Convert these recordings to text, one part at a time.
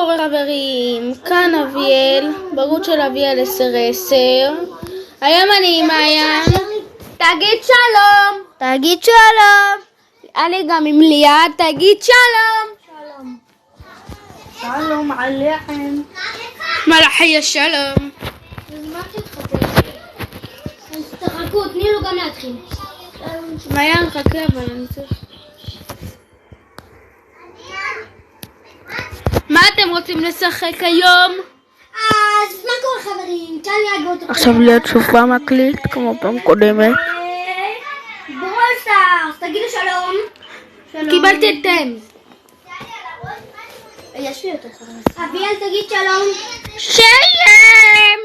חברים, כאן אביאל, ברות של אביאל 10-10. היום אני עם מעיין. תגיד שלום. תגיד שלום. אני גם עם ליאת, תגיד שלום. שלום. שלום עליכם. מלאכי שלום. אז מה תתחתן? אז תחכו, תני לו גם להתחיל. מעיין חכה, אבל אני צריך... מה אתם רוצים לשחק היום? אז מה קורה חברים? כאן ליד באותו... עכשיו ליד שוב פעם מקליט, כמו פעם קודמת. ברול סטארס, תגידו שלום. קיבלתי את טמס. יש לי יותר חברים. אביאל תגיד שלום. שלום!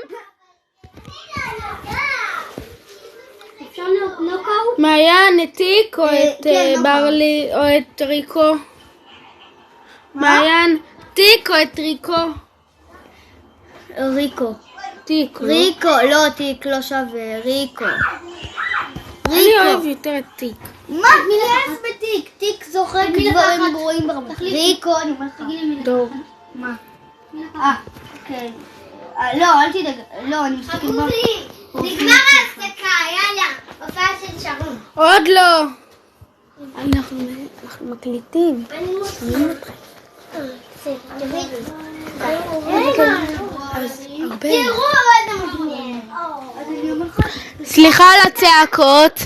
אפשר נוקאוט? מעיין, את תיק או את כן, ברלי או את ריקו? מעיין, תיק או את ריקו? ריקו. תיק, לא? ריקו, לא תיק, לא שווה, ריקו. אני אוהב יותר את תיק. מה? מי להס בתיק? תיק זוכר דברים גרועים ברמה. ריקו, אני אומרת לך. טוב. מה? אוקיי. לא, אל תדאג. לא, אני מסתכל כבר. נגמר ההפסקה, יאללה. הופעה של שרון. עוד לא. אנחנו מקליטים. תראו איזה מגניב. אז אני אומר לך. סליחה על הצעקות.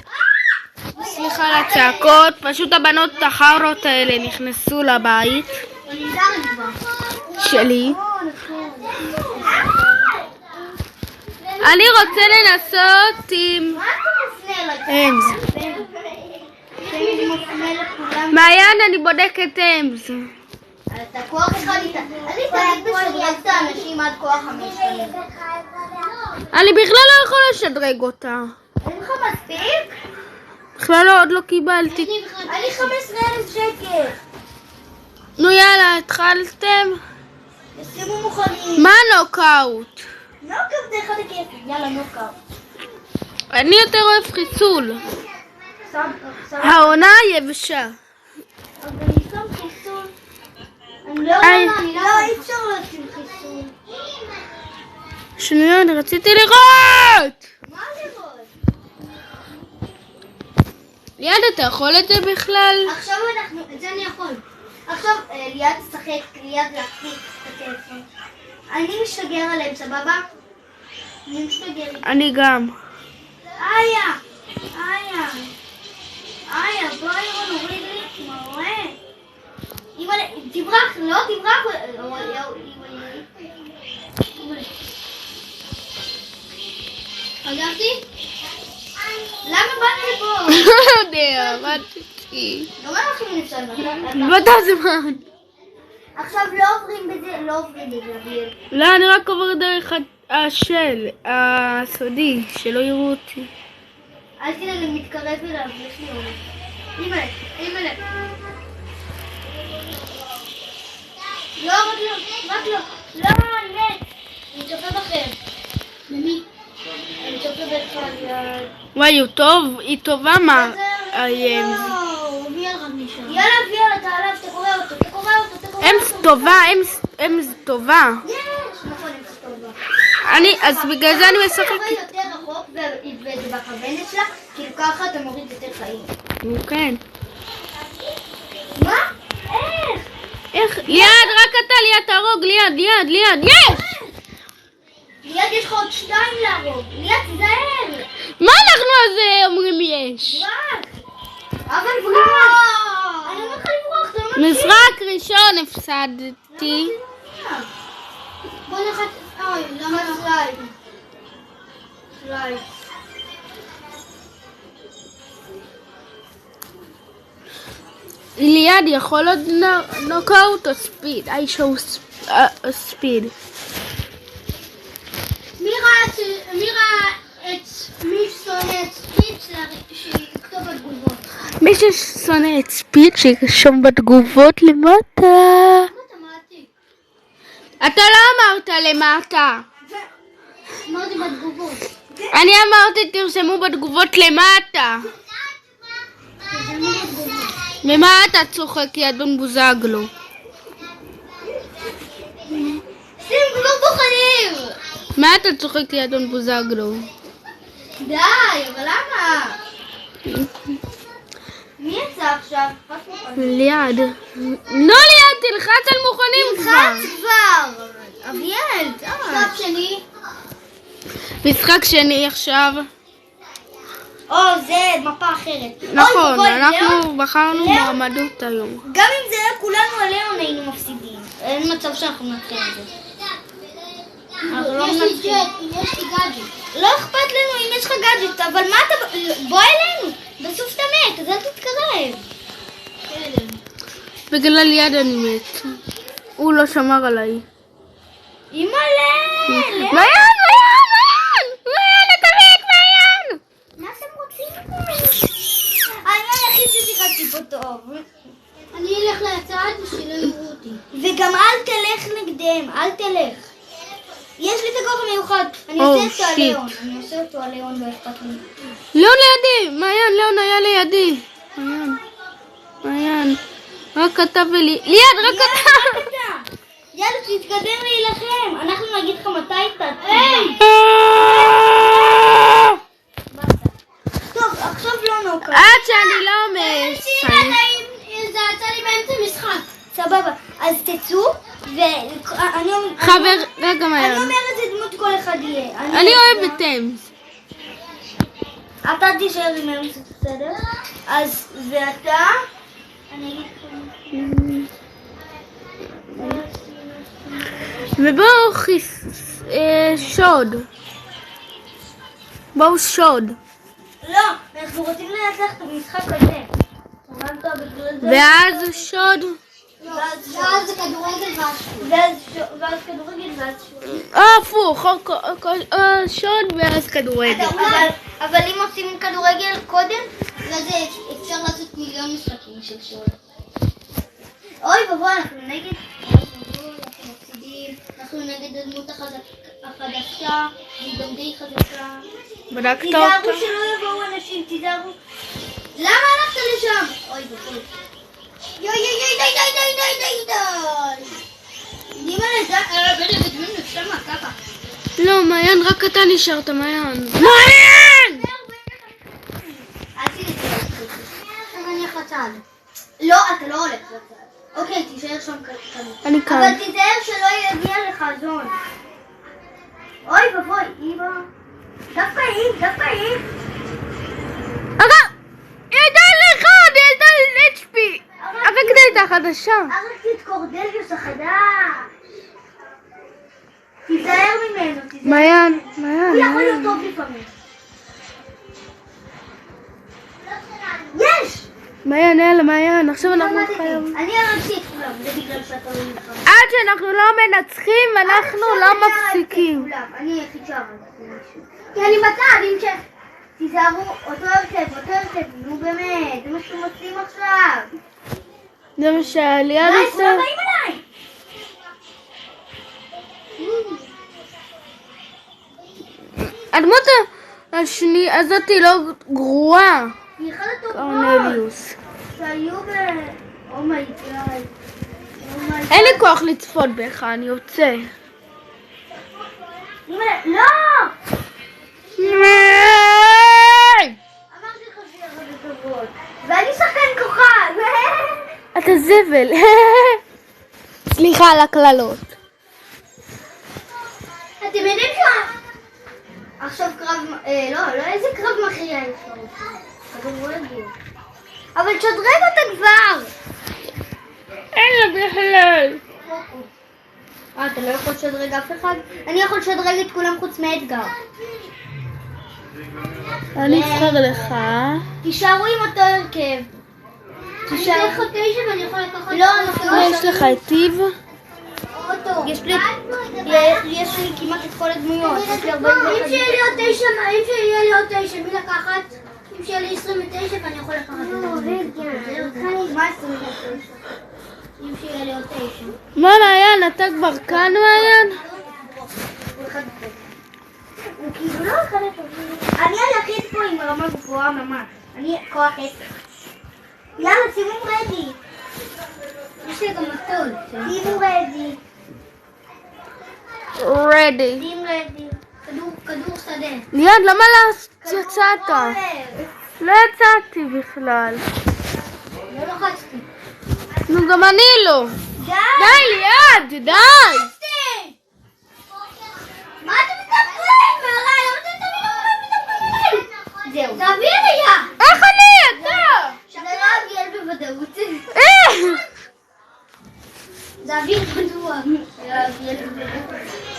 סליחה על הצעקות. פשוט הבנות החארות האלה נכנסו לבית שלי. אני רוצה לנסות עם אמס. מעיין, אני בודקת אמס. אתה כוח אחד איתה. אני תמיד משדרג את האנשים עד כוח 5 שנים. אני בכלל לא יכולה לשדרג אותה. אין לך מספיק? בכלל לא, עוד לא קיבלתי. אני 15,000 שקל. נו יאללה, התחלתם? שימו מוכנים. מה נוקאוט? נוקאוט זה אחד הכיף. יאללה נוקאוט. אני יותר אוהב חיסול. שם. העונה יבשה. אבל אני שם חיסול. אני לא אי אפשר לשים חיסול. שנייה, אני רציתי לראות! מה לראות? ליד, אתה יכול את זה בכלל? עכשיו את זה אני יכול. עכשיו ליד תשחק, ליד להחזיק את הטלפון. אני משתגר עליהם, סבבה? אני משתגר. אני גם. איה, בואי נוריד לי מורה. תברח, לא תברח. חגרתי? למה באתי פה? לא יודע, באתי. לא מלכים נפסל. באתה זמן. עכשיו לא עוברים בזה, אביאל. לא, אני רק עובר דרך הסודי, שלא יראו אותי. אל תדאג, אני מתקרב אליו, יש לי עומד. אימא'לה. לא, רק לא. לא, אני מת. אני צופה בכם. למי? אני צופה בך. וואי, הוא טוב, היא טובה מה? יאללה, אביאל, אתה עליו, אתה קורא אותו. אמס טובה, אמס טובה. יש, נכון, אמס טובה. אז בגלל זה אני משחקת. אתה קורא יותר רחוק וזה בכוונת שלה, כאילו ככה אתה מוריד יותר חיים. כן. מה? איך? ליד, רק אתה, ליד, תהרוג, ליד, יש! ליד יש לך עוד 2 להרוג. ליד, תזהר. מה אנחנו על זה אומרים יש? אבל ברח. אני אומר לך לברוח, אתה לא מקשיב. משחק ראשון הפסדתי. בוא נחת... אוי, למה סלייד? ליד יכול עוד נוקאוט או ספיד? I show speed. מי שונא את ספיד שיכתוב בתגובות? מי ששונא את ספיד שירשום בתגובות למטה. אתה לא אמרת למטה. אמרתי בתגובות. אני אמרתי תרשמו בתגובות למטה. ממה אתה צוחק, יא אדון בוזגלו? מה אתה צוחק ליד אדון בוזגלו? די, אבל למה? מי יצא עכשיו? ליד. לא ליד, תלחץ על מוכנים כבר. נלחץ כבר! אביאל, משחק שני. משחק שני עכשיו. או, זה מפה אחרת. נכון, אוי, אנחנו בחרנו לאון? מועמדות היום. גם אם זה היה כולנו על לאון היינו מפסידים. אין מצב שאנחנו נתחיל את זה. אנחנו לא מנצחים. יש לי גאדג'ט. לא אכפת לנו אם יש לך גאדג'ט, אבל מה אתה... בוא אלינו. בסוף אתה מת, אז אל תתקרב. בגלל ליד אני מת. הוא לא שמר עליי. אימא'לה! מעיין! מעיין! מעיין! אתה מת, מעיין! מה אתם רוצים? אני היחיד ששיחקתי פה טוב. אני אלך לצד ושלא יראו אותי. וגם אל תלך נגדם, אל תלך. יש לי את הכוח המיוחד. אני עושה אותו על ליאון. אני עושה אותו על ליאון, לא אכפת לי. ליאון לידי! מעיין, ליאון היה לידי. מעיין. מעיין. רק אתה ולי... ליד, רק אתה! יאללה, תתקדם להילחם. אנחנו נגיד לך מתי אתה... היי! טוב, עכשיו לא נוקה. עד שאני לא מת. זה יצא לי באמצע משחק. סבבה. אז תצאו, ואני חבר, רגע אני מעיין. אומרת את דמות כל אחד יהיה. אני אוהב את טמס. אתה תישאר עם אמס, בסדר? אז, ואתה? אני אגיד לך. ובואו שוד. בואו שוד. לא, אנחנו רוצים לנצח את המשחק הזה. הבנת בגלל זה? ואז שוד. ואז זה כדורגל ואז כדורגל ואז שוד. הפוך. שוד ואז כדורגל. אבל אם עושים כדורגל קודם, ואז אפשר לעשות מיליון משחקים של שוד. אוי בבוא, אנחנו נגד... אנחנו נגד הדמות החדשה, היא גם די חדשה. בדקת תיזהרו אותה? שלא יבואו אנשים, תיזהרו. למה הלכת לשם? אוי בבוא. יוי יוי יוי די די די די די די. נימא'לה, זה... בטח בדמין נפשמה ככה. לא, מעיין, רק אתה נשארת, מעיין. מעיין! עכשיו אני אלך לצד. לא, אתה לא הולך לצד. אוקיי, תישאר שם כאן. אני כאן. אבל תיזהר שלא יגיע לך זון. אוי ובוי, אימא. דווקא היא. אגב, היא הייתה לך, היא הייתה HP. הרגת הייתה חדשה. הרגתי את קורדליוס החדש. תיזהר ממנו, תיזהר. מעיין, הוא מעיין. יכול להיות טוב לפעמים. יש! מעיין, יאללה, מעיין. עכשיו אנחנו חייבים. אני הרגתי את כולם, זה בגלל שאתה לא נלחם. עד שאנחנו לא מנצחים, אנחנו לא מפסיקים. אני היחיד שהרגתי מישהו. כי אני בצד, אם ש... תיזהרו, אותו הרכב, נו באמת, זה מה שאתם עושים עכשיו. זה מה שהליד די, עושה. כולם באים אליי. הדמות השני הזאת היא לא גרועה. היא אחת הטובות. קורנליוס. שהיו ב... אומייגאד. אין לי כוח לצפות בך, אני יוצא. לא! אמרתי לך שיהיה הרבה טובות. ואני שחקן כוכב. אתה זבל. סליחה על הקללות. אתם יודעים ש... עכשיו קרב... לא, איזה קרב מכריע יש לנו? כדורגל. אבל תשדרג אותה כבר! אין לה בכלל. אתה לא יכול לשדרג אף אחד? אני יכול לשדרג את כולם חוץ מאתגר. אני אבחר לך. תישארו עם אותו הרכב. תישאר לך 9 ואני יכול לקחת... לא, יש לך את טיב. יש לי כמעט את כל הדמויות. יש לי 41. אם שיהיה לי עוד 9, מי לקחת? אם שיהיה לי 29 ואני יכול לקחת את זה. מה 29? אם שיהיה לי עוד 9. מה מעיין, אתה כבר כאן מעיין? הוא כאילו לא אחד הטובים. אני היחיד פה עם רמה גבוהה ממש. אני כוח 10. יאללה, שימו רדי. יש לי גם מטול. שימו רדי. רדי. שים רדי. תתקדם. ליעד, למה לא יצאת? לא יצאתי בכלל. לא לחצתי. נו, גם אני לא. די! די, ליעד, די! מה אתם מדברים? מעליי, למה אתם תמיד מדברים? זהו. תביא רגע! איך אני? אתה! שזה לא אביאל בוודאות. זה אביאל בטוח.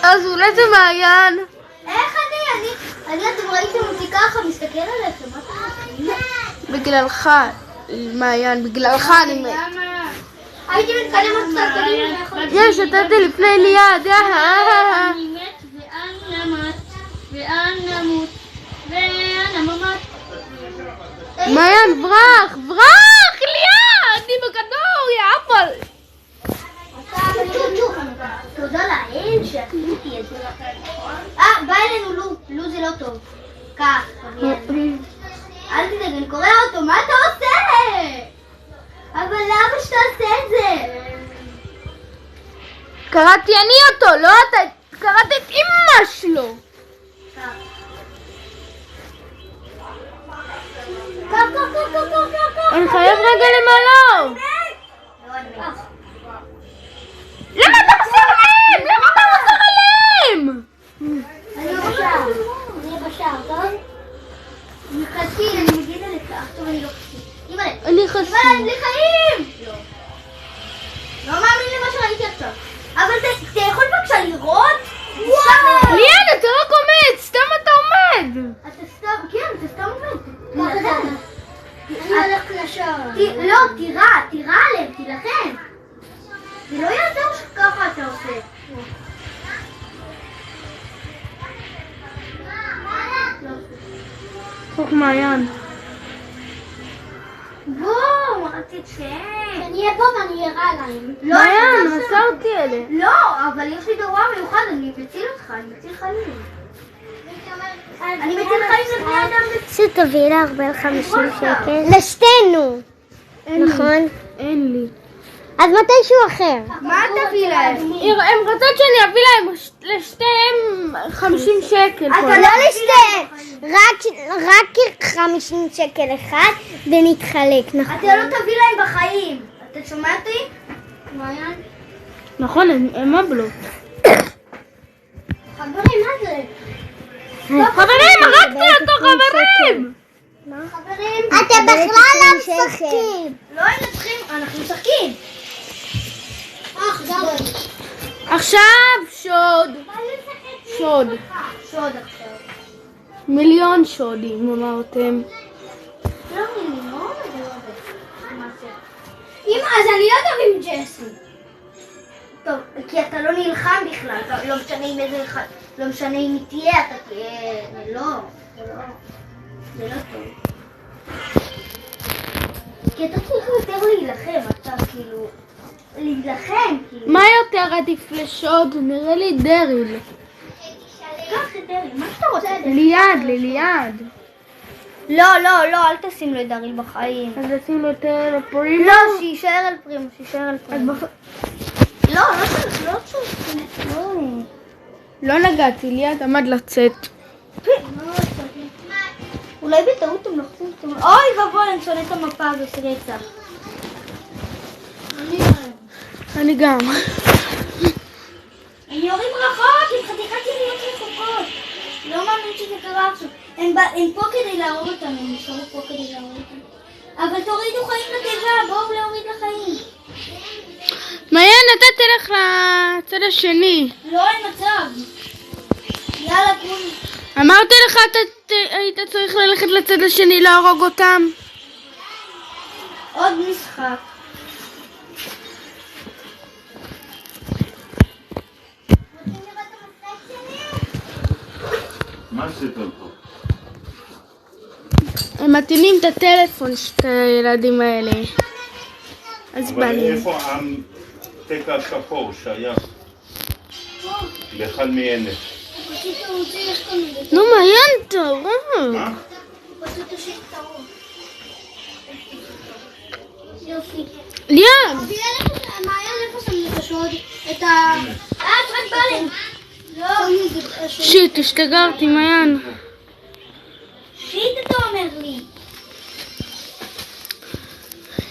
אז אולי זה מעיין. איך אני, אתם ראיתם אותי ככה, מסתכל עליכם, מה אתם עושים? בגללך, מעיין, בגללך אני מת. הייתי מתקדם עוד קצת קדימה. יש, נתתי לפני ליעד. אני מת ואן נמות ואן הממות. מעיין, ברח, ברח, ליעד, אני בכדור, יא אבל. תודה לאל שעשיתי את זה. בא אלינו לו זה לא טוב. כך, אל תדאג, אני קורא אותו, מה אתה עושה? אבל למה שתעשה את זה? קראתי אני אותו, לא אתה, קראתי את אמא שלו. אני חייב רגע למלוא. למה אתה חוזר עליהם? למה אתה חוזר עליהם? אני בשער. אני בשער, טוב? מחכים, אני מגידה לכך. טוב, אני לא חכים. אימא'לה. אני חסים. אין לי חיים! לא מאמין למה שראיתי עכשיו. אבל אתה יכול בבקשה לראות? וואו! ליאן, אתה רק עומד, סתם אתה עומד. אתה סתם, כן, אתה סתם עומד. אני הולך לשער. לא, תירה עליהם, תילחם. זה לא יעזור שככה אתה עושה. חוק מעיין. בואו, רק תצא. אני אהיה פה ואני אראה להם. מעיין, מסרתי אלה. לא, אבל יש לי דבר מיוחד, אני מציל אותך, אני מציל חיים. אני מציל חיים לבני אדם. שתביא לה 50 שקל. לשתינו. נכון? אין לי. אז מתישהו אחר. מה תביא להם? הם רוצות שאני אביא להם לשתיהם 50 שקל. לא לשתיהם. רק 50 שקל אחד ונתחלק, נכון? אתה לא תביא להם בחיים. אתה שומע אותי? מעיין? נכון, הם מבלות. חברים, מה זה? חברים, הרגתי אותו, חברים! חברים, אתם בכלל לא משחקים. לא מנצחים, אנחנו משחקים. חזרנו. עכשיו שוד. שוד. שוד עכשיו. מיליון שודים, אמרתם. לא מיליון, זה לא זה. אם אז אני לא טוב עם ג'סי. טוב, כי אתה לא נלחם בכלל, לא משנה עם איזה אחד, לא משנה אם היא תהיה, אתה תהיה, לא, זה לא טוב. כי אתה צריך יותר להילחם, אתה כאילו, להילחם, כאילו. מה יותר עדיף לשוד? נראה לי דריל. קח את דרי, מה שאתה רוצה? ליעד, לליעד. לא, אל תשים לו את דרי בחיים. אז נשים לו יותר לפרימו? לא, שיישאר על פרימו, לא צריך. לא נגעתי, ליעד עמד לצאת. אולי בטעות הם לוחצים את המפה. אוי ואבוי, אני שונא את המפה הזאת, רצח. אני גם. הם יורים רחוק, עם חתיכת יריות רחוקות. לא מאמין שזה קרה עכשיו. הם פה כדי להרוג אותם, הם נשארו פה כדי להרוג אותם. אבל תורידו חיים לתיבה, בואו להוריד לחיים. מעיין, אתה תלך לצד השני. לא, אין מצב. יאללה, קום. אמרתי לך, אתה היית צריך ללכת לצד השני להרוג אותם. עוד משחק. מה עשית פה? הם מתאימים את הטלפון של הילדים האלה. אז בא אבל לי. איפה המתק השחור שהיה? לאחד מאלה. נו, מעיין, תראו. מה? פשוט תושיט את הראש. יופי. ליעד. מעיין איפה שמים את השוד? את ה... רק בא להם. לא. שיט, השתגרתי, מעיין. שיט אתה אומר לי.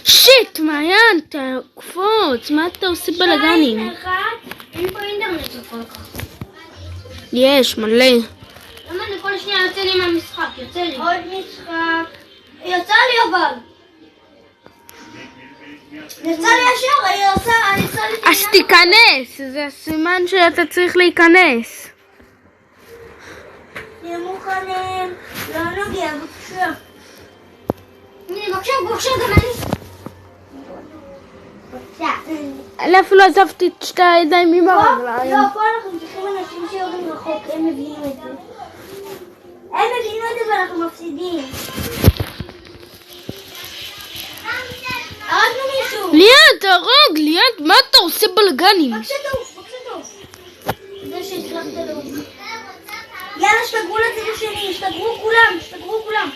שיט, מעיין, תקפוץ, מה אתה עושה בלגנים? 2-1. אין פה אינטרנט כל כך. יש, מלא. למה אני כל שנייה יוצא לי מהמשחק? יוצא לי. עוד משחק. יצא לי אבל. יצא לי ישר, יצא לי... אז תיכנס, זה הסימן שאתה צריך להיכנס. תהיה מוכנים. לא נוגע, בבקשה. הנה, בבקשה, גם אני. בבקשה. אני אפילו עזבתי את שתי הידיים עם הרגליים. לא, פה אנחנו צריכים אנשים שיורדים רחוק, הם מבינים את זה. הם מבינים את זה ואנחנו מפסידים. הרגנו מישהו. ליעד, תהרוג, ליעד, מה אתה עושה בלגנים? בבקשה תעוף. זה שהצלחת לעוף. יאללה, שתגרו לצד השני, שתגרו כולם.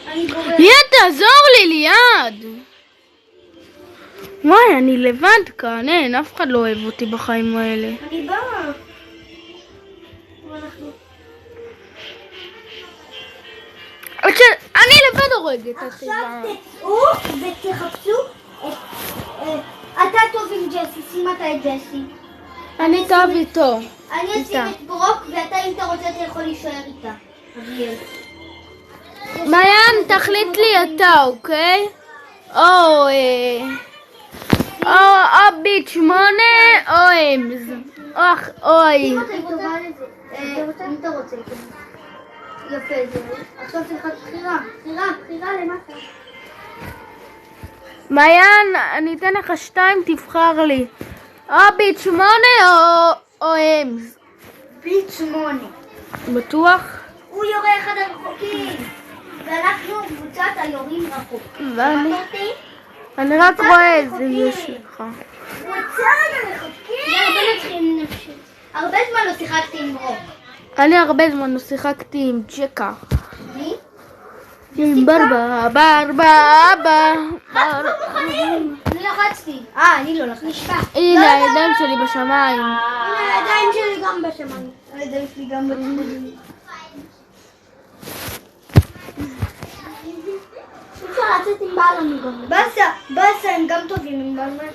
אני גורם. ליעד, תעזור לי, ליעד. וואי, אני לבד כאן, אין, אף אחד לא אוהב אותי בחיים האלה. אני באה. ואנחנו... אני לבד הורגת את עכשיו החיבה. תצאו ותחפשו אתה טוב עם ג'סי, שים אתה את ג'סי. אני טוב איתו. אני אשים את ברוק ואתה אם אתה רוצה אתה יכול להישאר איתה. אביאל. מעיין, תחליט לי אתה, אוקיי? או ביט 8 או אמז. אם אתה טובה לזה. אם אתה רוצה. יפה זה. עכשיו שלך בחירה למטה. מעיין, אני אתן לך 2, תבחר לי. או ביט 8 או אמז. ביט 8. בטוח? הוא יורה אחד הרחוקים. ואנחנו קבוצת היורים רחוק. אני רק רואה איזה יש לך. קבוצת הרחוקים. הרבה זמן לא שיחקתי עם ברוק. אני הרבה זמן לא שיחקתי עם ג'קה. מי? עם ברבה. אני לחצתי. אני לא לחצתי. הנה הידיים שלי בשמיים. הנה הידיים שלי גם בשמיים. הידיים שלי גם בשמיים. אפשר לצאת עם בעל המגון. בסה, הם גם טובים עם בעל.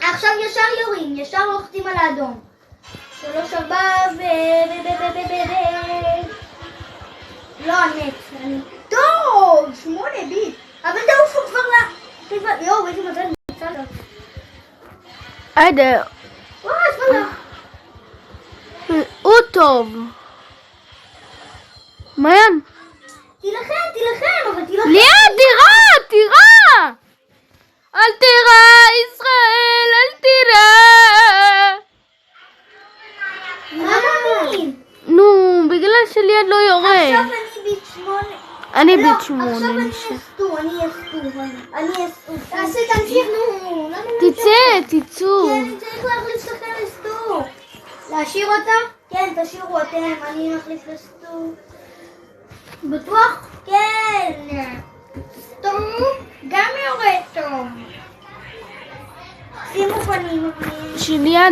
עכשיו ישר יורים, ישר לוחצים על האדום. 3, 4 לא, אני... טוב, 8 ביט. אבל תעופו כבר יואו, איזה מזל נמצא לו. עדר. וואי, סבלה. הוא טוב. מעיין. תילחם, אבל תילחם. ליעד, תירה! אל תירה, ישראל, אל תירה. למה אני? נו, בגלל שליעד לא יורה. עכשיו אני ביט 8. אני ביט עכשיו 8. אני אסתו. תמשיך, נו. תצאו. כן, אני צריך להחליף שחקן לסתו. להשאיר אותה? כן, תשאירו אתם, אני מחליף לסתו. בטוח? כן. סתו, גם יורה טוב. שימו פנים. שנייה,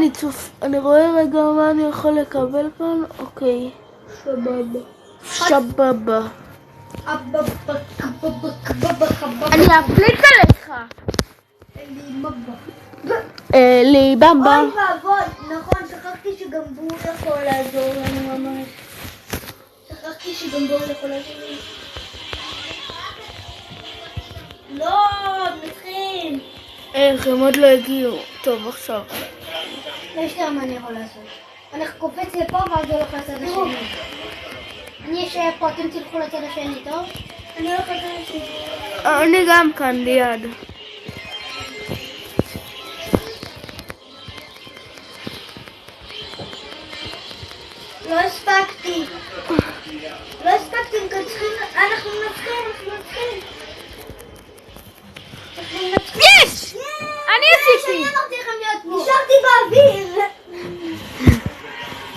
אני רואה רגע מה אני יכול לקבל כאן. אוקיי. שבבה. אני אפליץ עליך. לי במבה. אוי ואבוי, נכון, שכחתי שגם בור יכול לעזור לנו ממש. לא, מתחיל. איך, הם עוד לא הגיעו. טוב, עכשיו. יש להם מה אני יכול לעשות. אני קופץ לפה ואז הולך לצד השני. אני אשאר פה, אתם תלכו לצד השני, טוב? אני הולך לצד השני. אני גם כאן ליד. לא הספקתי, אנחנו נצחים. יש! אני עשיתי! נשארתי באוויר.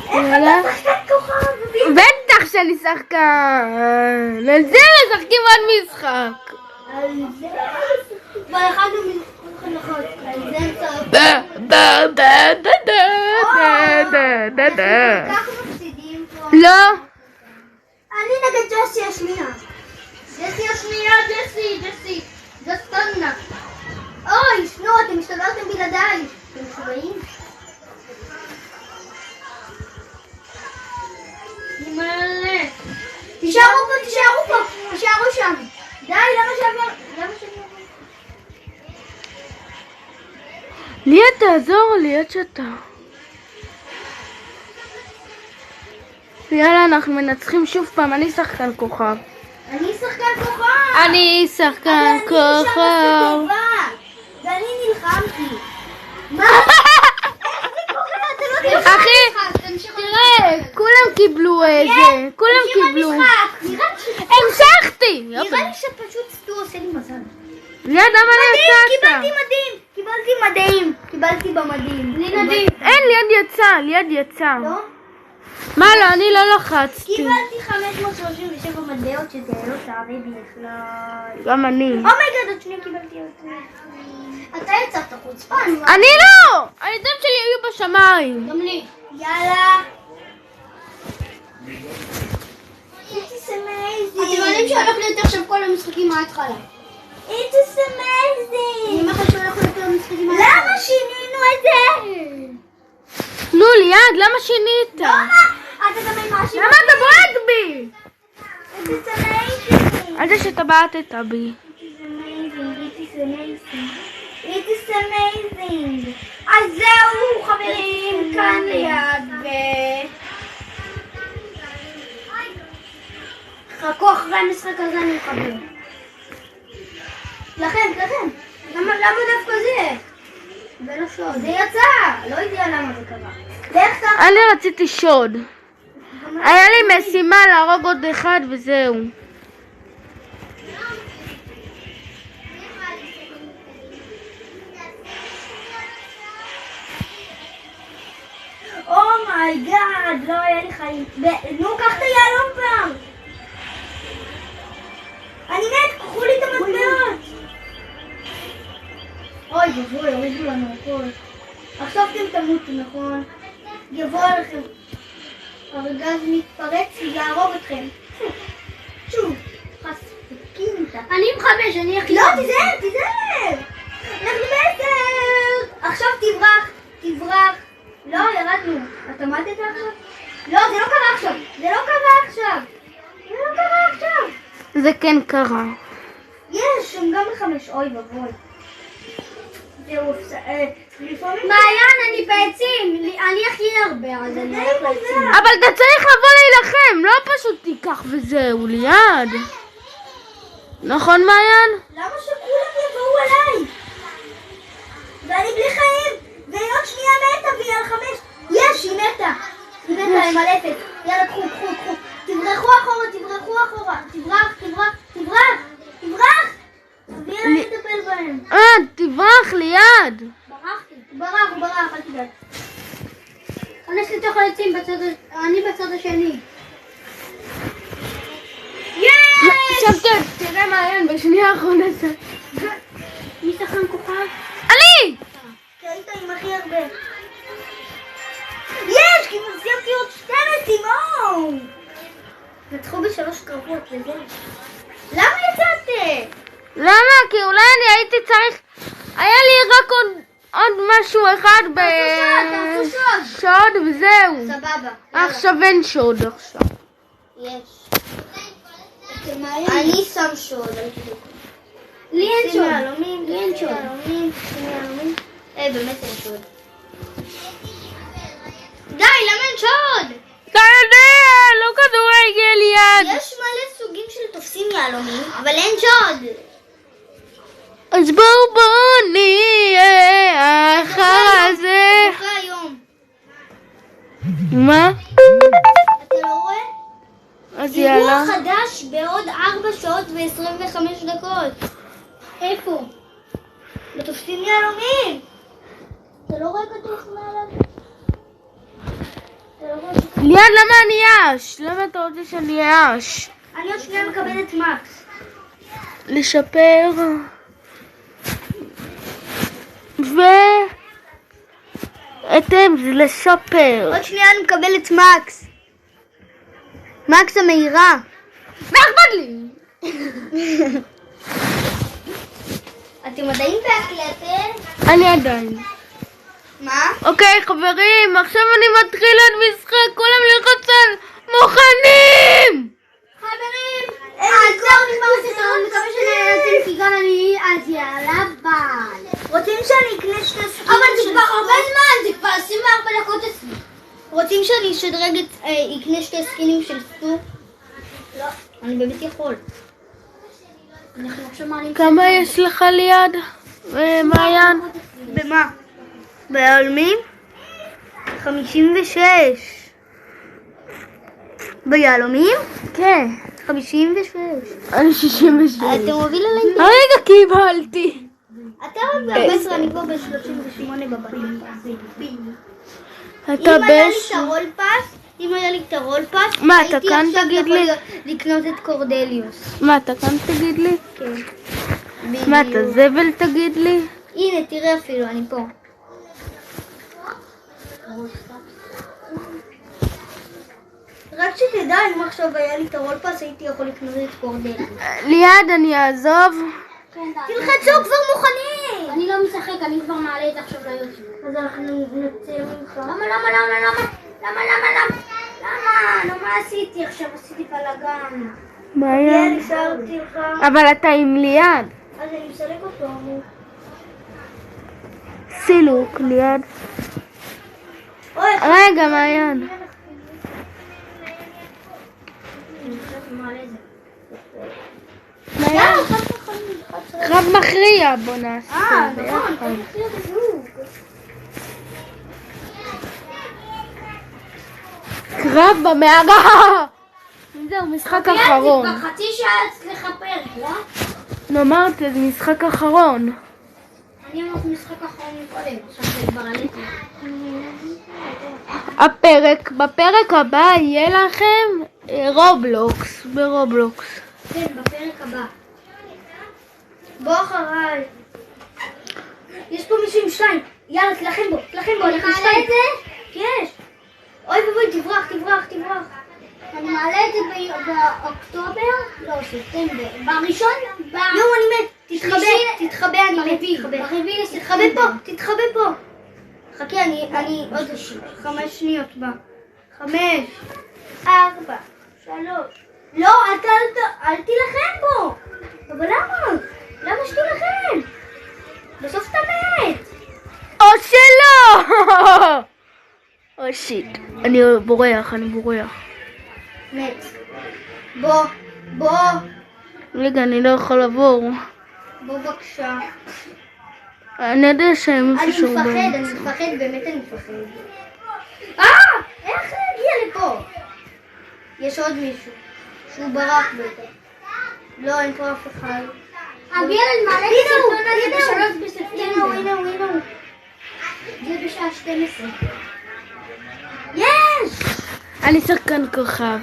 איך אתה שחקן כוכב? בטח שאני שחקן! על זה משחקים עוד משחק! על זה כבר יכלנו מלכות. זה צהוב. ככה מפסידים פה. לא. אני נגד ג'סי השנייה. ג'סי השנייה, ג'סי. ג'סטנה. אוי, שנו, אתם השתגעתם בלעדיי. אתם משוגעים? מלא. תישארו פה. תישארו שם. די, למה שאני... ליאת, תעזור לי עד שאתה. יאללה, אנחנו מנצחים שוב פעם, אני שחקן כוכב. אני שחקן כוכב. אני שחקן כוכב. ואני נלחמתי. מה? אחי, תראה, כולם קיבלו את זה. כולם קיבלו. המשכתי. נראה לי שפשוט סטו עושה לי מזל. ליאת, למה לא יצאת? קיבלתי במדים. אין, ליד יצא. לא? מה לא, אני לא לחצתי. קיבלתי 537 מטבעות שזה לא שווה בכלל. גם אני. אומייגד, עוד שנייה קיבלתי יותר. אתה יצאת חוצפן. אני לא! הידיים שלי היו בשמיים. גם לי. יאללה. It's amazing. אתם יודעים שהולך להיות עכשיו כל המשחקים מההתחלה. It's amazing. אני אומר לך שהולך להיות כל המשחקים מההתחלה. למה שינינו את זה? נו, ליד, למה שינית? אתה גם מאשים למה אתה בועט בי? It's amazing. על זה שאתה בעטת בי. It is amazing. אז זהו, חברים, כאן ליד חכו אחרי המשחק הזה אני מחבר. לכם. למה דווקא זה? זה לא שוד. זה יצא, לא יודע למה זה קרה. ואיך ככה? אני רציתי שוד. היה לי משימה להרוג עוד אחד וזהו. אומייגאד, לא היה לי חיים. נו, קח את היהלום פעם. אני מת, קחו לי את המטבעות. אוי, יבואו, יורידו לנו הכל. עכשיו אתם תמותו, נכון? יבוא עליכם. הרגז מתפרץ, יהרוג אתכם. שוב, חסקים איתה. אני עם 5, אני הכי... לא, תיזהר. אנחנו בעשר. עכשיו תברח. לא, ירדנו. אתה מתת עכשיו? לא, זה לא קרה עכשיו. זה כן קרה. יש, הם גם ב5. אוי ואבוי. זהו, לפעמים... מעיין, אני בעצים. אני הכי הרבה, אז אני הולך לעצים. אבל אתה צריך לבוא להילחם, לא פשוט תיקח וזהו, ליד. נכון, מעיין? למה שכולם יבואו עליי? ואני בלי חיים, והיא עוד שנייה מתה והיא על 5. יש, היא מתה, עם הלפת. יאללה, קחו. תברחו אחורה. תברח. ויאללה, נטפל בהם. תברח ליד. הוא ברח, אל תדאג. אני יש לתוך העצים, אני בצד השני. עכשיו תראה מעיין בשנייה האחרונה. מי שחקן כוכב? אני! כי היית עם הכי הרבה. יש! כי סיימתי עוד 2 משימות! נצחו ב3 קרבות, וזהו. למה יצאתם? למה? כי אולי אני הייתי צריך... היה לי רק עוד משהו אחד תעשו שוד וזהו. סבבה. עכשיו אין שוד עכשיו. יש. אני שם שוד. לי אין שוד. לי אין שוד. באמת אין שוד. די, למה אין שוד? אתה יודע, לא כדורגל יד. יש מלא סוגים של תופסים יהלומים, אבל אין שוד. אז בואו נהיה אחר הזה. אחרי היום. מה? אתה לא רואה? אז יאללה. אירוע חדש בעוד 4 שעות ו25 דקות. איפה? בתופסים יהלומים. אתה לא רואה כתוב מעליו? ליד, למה אני אש? למה אתה רוצה שאני אש? אני עוד שנייה מקבלת מקס. לשפר. אתם זה לשפר. עוד שנייה אני מקבל את מקס. מקס המהירה. מה אכפת לי? אתם עדיין בהקלטת? אני עדיין. מה? אוקיי חברים, עכשיו אני מתחיל את משחק, כולם ללחוץ על מוכנים! חברים, אז זהו נגמר הסרטון, מקווה שנהנתם כי גם אני, אז יאללה ביי. רוצים שאני אקנה שתי סקינים? אבל זה כבר הרבה זמן, זה כבר 24 דקות אצלי. רוצים שאני אשדרג אקנה שתי סקינים של סטו? לא. אני באמת יכול. אנחנו עכשיו מעלים כמה יש לך ליד? מעיין? במה? ביהלומים? 56. ביהלומים? כן. 56. אני 66. אתה מוביל עליי? הרגע קיבלתי. אתה ב-14, אני פה ב-38 בבתים. אתה אם היה לי בש... את הרול פס, אם היה לי את הרול פס, מה, אתה כאן הייתי תגיד עכשיו לי? יכול לקנות את קורדליוס. מה, אתה כאן תגיד לי? כן. מה, אתה זבל תגיד לי? הנה, תראה אפילו, אני פה. רק שתדע, אם עכשיו היה לי את הרול פס, הייתי יכול לקנות את קורדליוס. ליד אני אעזוב. תלחצו, כבר מוכנים! אני לא משחק, אני כבר מעלה את זה עכשיו ליוטיוב. אז אנחנו נצא ממך. למה? נו, מה עשיתי עכשיו? עשיתי בלאגן. מעיין. השארתי לך. אבל אתה עם ליד. אז אני מסלק אותו. סילוק ליד. אוי, רגע מעיין. מעיין. קרב מכריע בוא נעשה. ביחד. קרב במערה. זהו, משחק אחרון. כבר חצי שעה אצלך פרק, לא? נו, אמרת, זה משחק אחרון. אני אמרתי משחק אחרון מקודם, עכשיו זה כבר עליתי. בפרק הבא יהיה לכם רובלוקס, ברובלוקס. כן, בפרק הבא. בוא אחריי. יש פה מישהו עם שתיים. יאללה, תלחם בו, אני מעלה את זה? יש. אוי ואבוי, תברח. אני מעלה את זה באוקטובר? לא, ספטמבר. בראשון? יואו, אני מת. תתחבא, אני מת. ברביעי תתחבא פה. חכי, אני עוד 5 שניות בה. 5, 4, 3. לא, אל תילחם בו. אבל למה? למה שתילחם? בסוף אתה מת. או שלא! או שיט. אני בורח. מת. בוא. רגע, אני לא יכול לעבור. בוא בבקשה. אני יודע שהם אני איפשהו מפחד, באמת אני מפחד. איך להגיע לפה? יש עוד מישהו שהוא ברח בטח. לא, אין פה אף אחד. אביאל, אני מעלה את הסרטון הזה ב-3 בספטמבר. הנה. זה בשעה 12. יש! אני שחקן כוכב.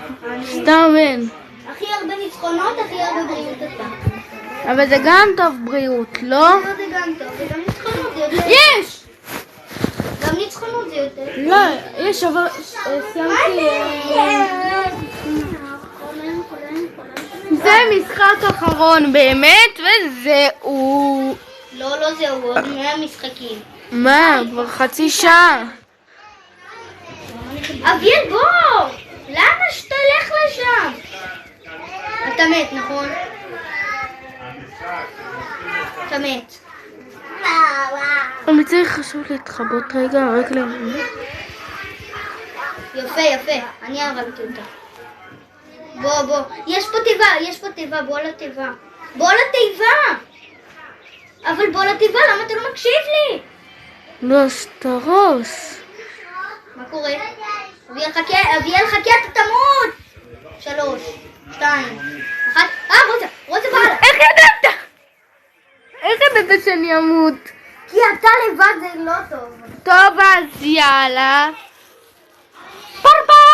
סתם אין. הכי הרבה ניצחונות, הכי הרבה בריאות אתה. אבל זה גם טוב בריאות, לא? זה גם טוב, וגם ניצחונות זה יותר. יש! גם ניצחונות זה יותר. לא, יש אבל... סיימתי... זה משחק אחרון באמת, וזהו. לא זהו, עוד 100 משחקים. מה? כבר חצי שעה. אביאל, בוא! למה שתלך לשם? אתה מת, נכון? אתה מת. אני צריך חשוב להתחבות רגע, רק יפה, אני הרגתי אותה. בוא. יש פה תיבה, בוא לתיבה. אבל בוא לתיבה, למה אתה לא מקשיב לי? לא, שתרוס. מה קורה? אביאל חכה, אתה תמות! 3, 2, 1, רוזה בעלה. איך ידעת שאני אמות? כי אתה לבד זה לא טוב. טוב, אז יאללה. ביי.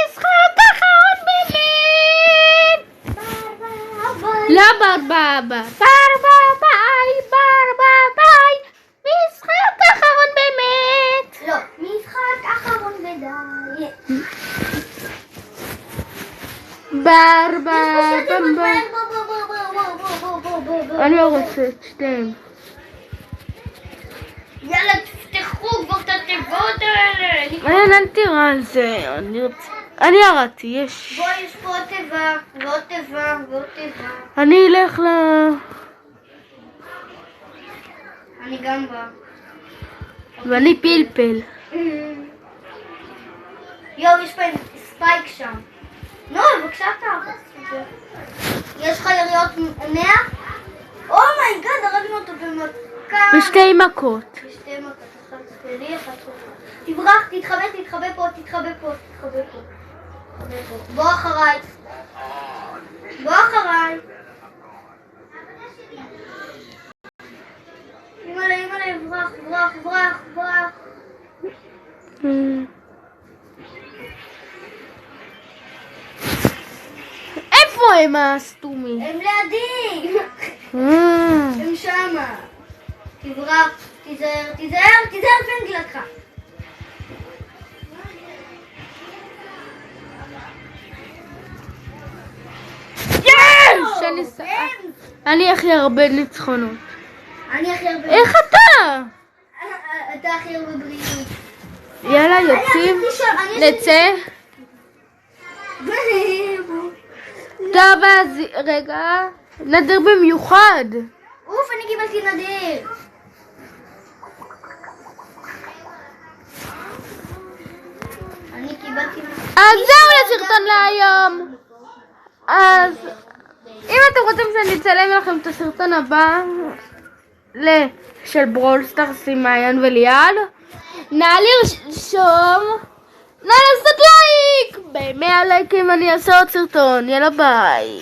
משחק אחרון באמת. לא ברבבה. ברבביי, ברבביי. משחק אחרון באמת. לא, משחק אחרון ודי. ברבבה. אני לא רוצה את שתיהם. יאללה, תפתחו כבר את התיבות האלה. אין, אל תראה על זה. אני ירדתי, יש. בוא, יש פה עוד תיבה, ועוד תיבה, ועוד תיבה. אני אלך אני גם בא. ואני פלפל. יואו, יש פה ספייק שם. נו, בבקשה תארץ. יש לך יריות 100? אומייגאד, הרגנו אותו במכה. בשתי מכות. בשתי מכות. אחד שלי, אחד שלך. תברח, תתחבא פה, תתחבא פה. בוא אחריי. אימא'לה, ברח. איפה הם הסתומים? הם לידי. הם שמה. תברח, תיזהר פנגלתך. אני הכי הרבה ניצחונות. אני הכי הרבה. איך אתה? אתה הכי הרבה בריאות. יאללה, יוצאים. נצא. טוב, אז רגע. נדיר במיוחד. אוף, אני קיבלתי נדיר. אז זהו לסרטון להיום. אז אם אתם רוצים שאני אצלם לכם את הסרטון הבא של ברול סטארס עם מעיין וליעד, נא לרשום, נא לעשות לייק. ב100 לייקים אני אעשה עוד סרטון. יאללה ביי.